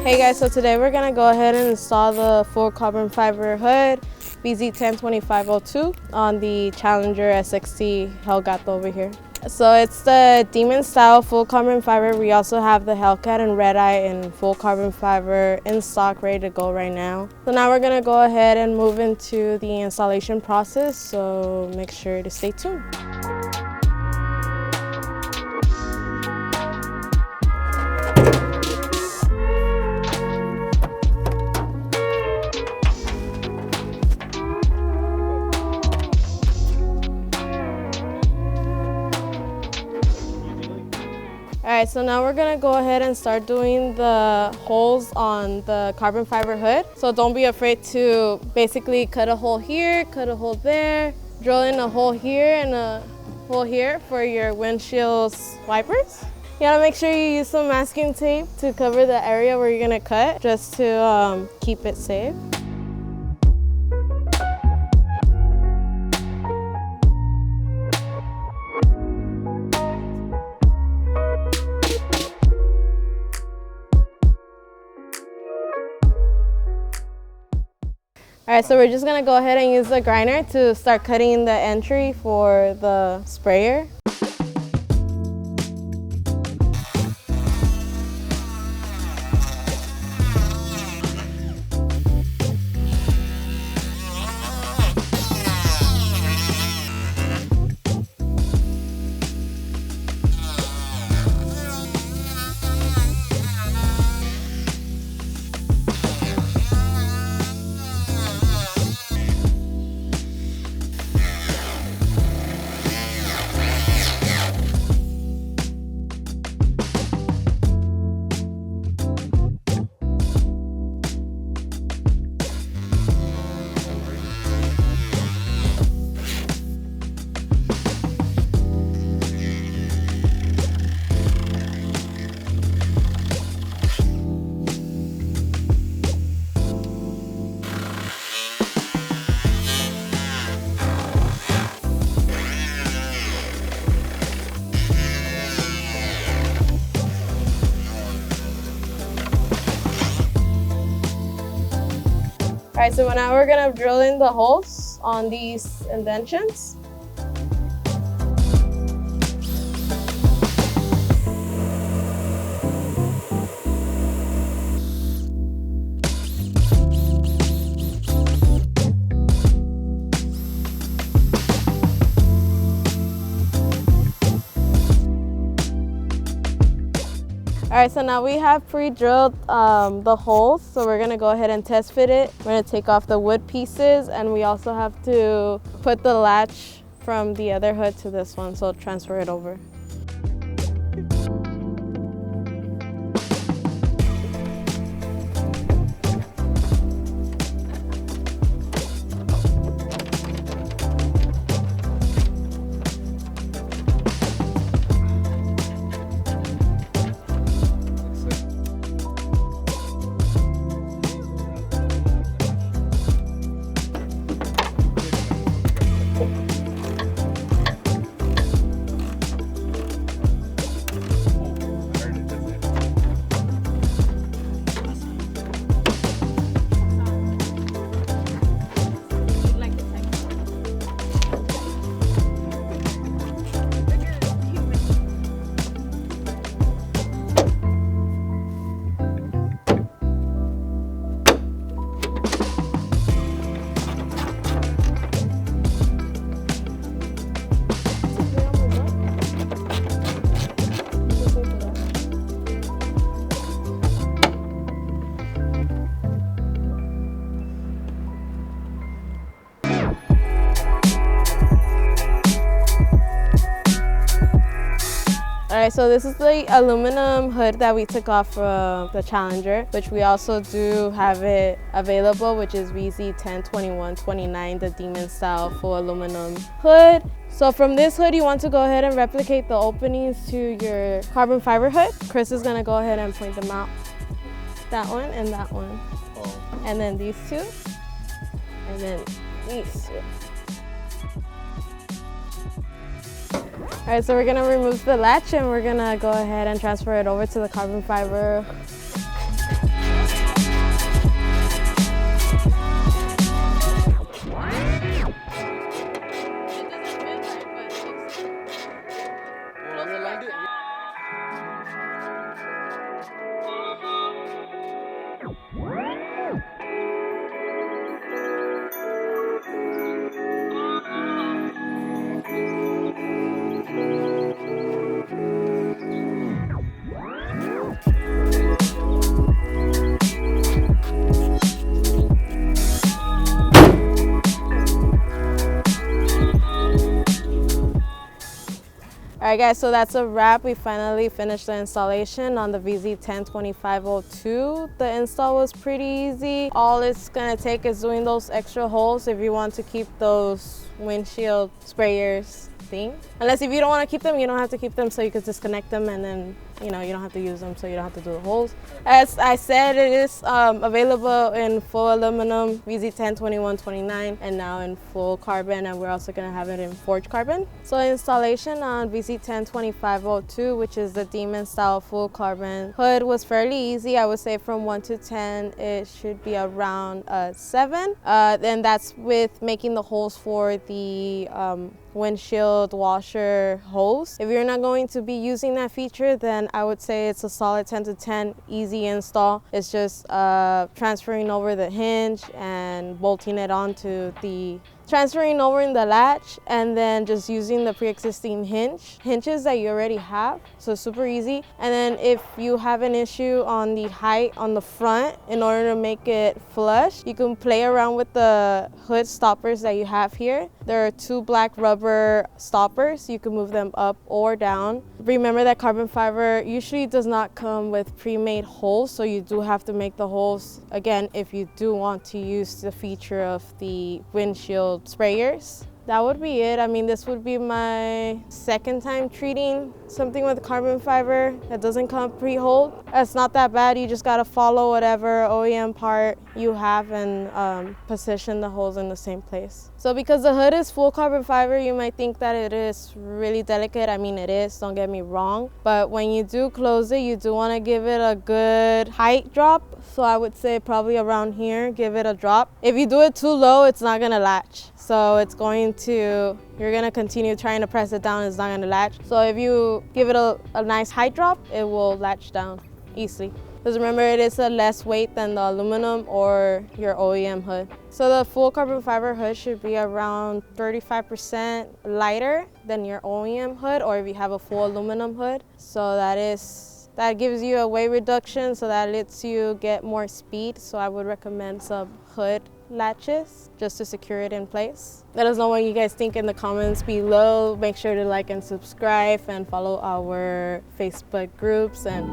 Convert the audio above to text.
Hey guys, so today we're gonna go ahead and install the full carbon fiber hood vz102502 on the Challenger S60 Hellcat over here. So it's the Demon style full carbon fiber. We also have the Hellcat and Red Eye in full carbon fiber in stock, ready to go right now. So now we're gonna go ahead and move into the installation process, so make sure to stay tuned. Alright, so now we're gonna go ahead and start doing the holes on the carbon fiber hood. So don't be afraid to basically cut a hole here, cut a hole there, drill in a hole here and a hole here for your windshield wipers. You gotta make sure you use some masking tape to cover the area where you're gonna cut, just to keep it safe. Alright, so we're just gonna go ahead and use the grinder to start cutting the entry for the sprayer. Alright, so now we're gonna drill in the holes on these indentions. Alright, so now we have pre-drilled the holes, so we're gonna go ahead and test fit it. We're gonna take off the wood pieces, and we also have to put the latch from the other hood to this one, so transfer it over. Alright, so this is the aluminum hood that we took off from the Challenger, which we also do have it available, which is vz102502, the Demon style full aluminum hood. So from this hood, you want to go ahead and replicate the openings to your carbon fiber hood. Chris is gonna go ahead and point them out. That one and that one. Oh. And then these two, and then these two. All right, so we're gonna remove the latch and we're gonna go ahead and transfer it over to the carbon fiber. All right guys, so that's a wrap. We finally finished the installation on the vz102502. The install was pretty easy. All it's gonna take is doing those extra holes if you want to keep those windshield sprayers thing. Unless if you don't want to keep them, you don't have to keep them, so you could disconnect them and then you don't have to use them, so you don't have to do the holes. As I said, it is available in full aluminum, vz102129, and now in full carbon, and we're also going to have it in forged carbon. So installation on vz102502, which is the Demon style full carbon hood, was fairly easy. I would say from 1 to 10 it should be around 7. Then that's with making the holes for the windshield washer hose. If you're not going to be using that feature, then I would say it's a solid 10 to 10, easy install. It's just transferring over the hinge and bolting it onto transferring over in the latch, and then just using the pre-existing hinges that you already have. So super easy. And then if you have an issue on the height on the front, in order to make it flush, you can play around with the hood stoppers that you have here. There are 2 black rubber stoppers. You can move them up or down. Remember that carbon fiber usually does not come with pre-made holes, so you do have to make the holes again if you do want to use the feature of the windshield sprayers. That would be it. I mean, this would be my second time treating something with carbon fiber that doesn't come pre-holed. It's not that bad. You just gotta follow whatever OEM part you have and position the holes in the same place. So because the hood is full carbon fiber, you might think that it is really delicate. I mean, it is, don't get me wrong. But when you do close it, you do wanna give it a good height drop. So I would say probably around here, give it a drop. If you do it too low, it's not gonna latch. So you're gonna continue trying to press it down, it's not gonna latch. So if you give it a nice height drop, it will latch down easily. Because remember, it is a less weight than the aluminum or your OEM hood. So the full carbon fiber hood should be around 35% lighter than your OEM hood, or if you have a full aluminum hood. So that gives you a weight reduction, so that lets you get more speed. So I would recommend some hood latches just to secure it in place. Let us know what you guys think in the comments below. Make sure to like and subscribe and follow our Facebook groups, and